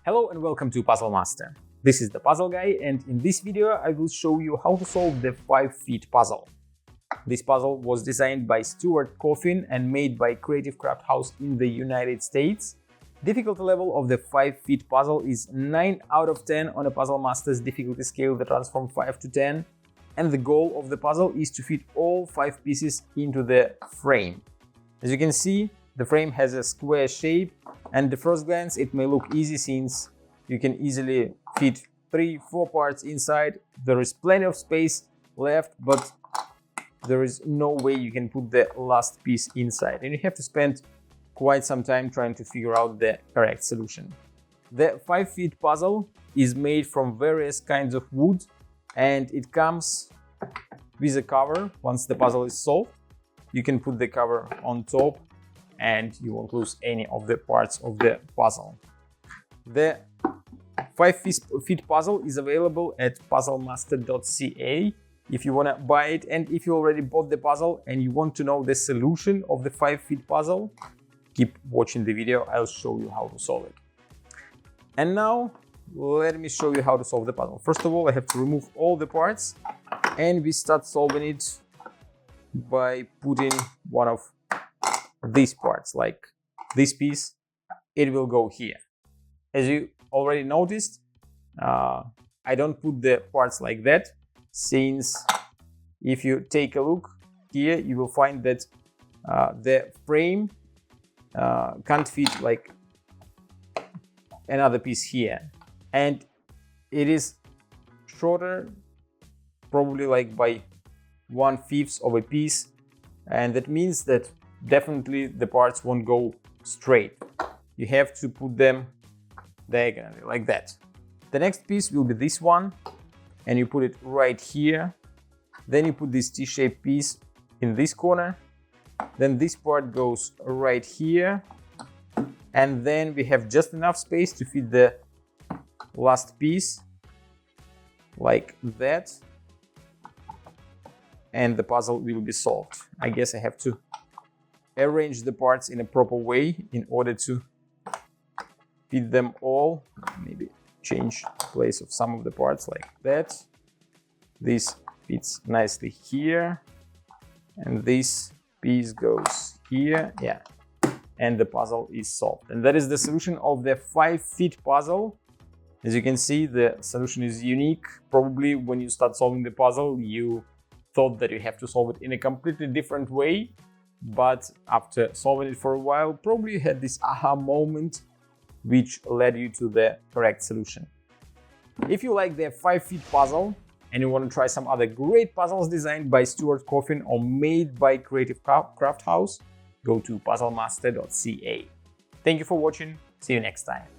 Hello and welcome to Puzzle Master. This is the Puzzle Guy, and in this video I will show you how to solve the 5 feet puzzle. This puzzle was designed by Stuart Coffin and made by Creative Craft House in the United States. Difficulty level of the 5 feet puzzle is 9 out of 10 on a Puzzle Master's difficulty scale that runs from 5 to 10, and the goal of the puzzle is to fit all 5 pieces into the frame. As you can see, the frame has a square shape, and at first glance it may look easy since you can easily fit 3-4 parts inside. There is plenty of space left, but there is no way you can put the last piece inside, and you have to spend quite some time trying to figure out the correct solution. The 5 feet puzzle is made from various kinds of wood, and it comes with a cover. Once the puzzle is solved, you can put the cover on top and you won't lose any of the parts of the puzzle. The 5 feet puzzle is available at puzzlemaster.ca if you want to buy it, and if you already bought the puzzle and you want to know the solution of the 5 feet puzzle, keep watching the video. I'll show you how to solve it. And now let me show you how to solve the puzzle. First of all, I have to remove all the parts, and we start solving it by putting one of these parts, like this piece. It will go here. As you already noticed, I don't put the parts like that, since if you take a look here, you will find that the frame can't fit like another piece here, and it is shorter, probably like by 1/5 of a piece, and that means that definitely the parts won't go straight. You have to put them diagonally like that. The next piece will be this one, and you put it right here. Then you put this T-shaped piece in this corner. Then this part goes right here, and then we have just enough space to fit the last piece like that, and the puzzle will be solved. I guess I have to arrange the parts in a proper way in order to fit them all. Maybe change place of some of the parts like that. This fits nicely here, and this piece goes here, yeah, and the puzzle is solved. And that is the solution of the 5 feet puzzle. As you can see, the solution is unique. Probably when you start solving the puzzle, you thought that you have to solve it in a completely different way, but after solving it for a while, probably you had this aha moment which led you to the correct solution. If you like the 5 feet puzzle and you want to try some other great puzzles designed by Stuart Coffin or made by Creative Craft House, go to puzzlemaster.ca. Thank you for watching. See you next time.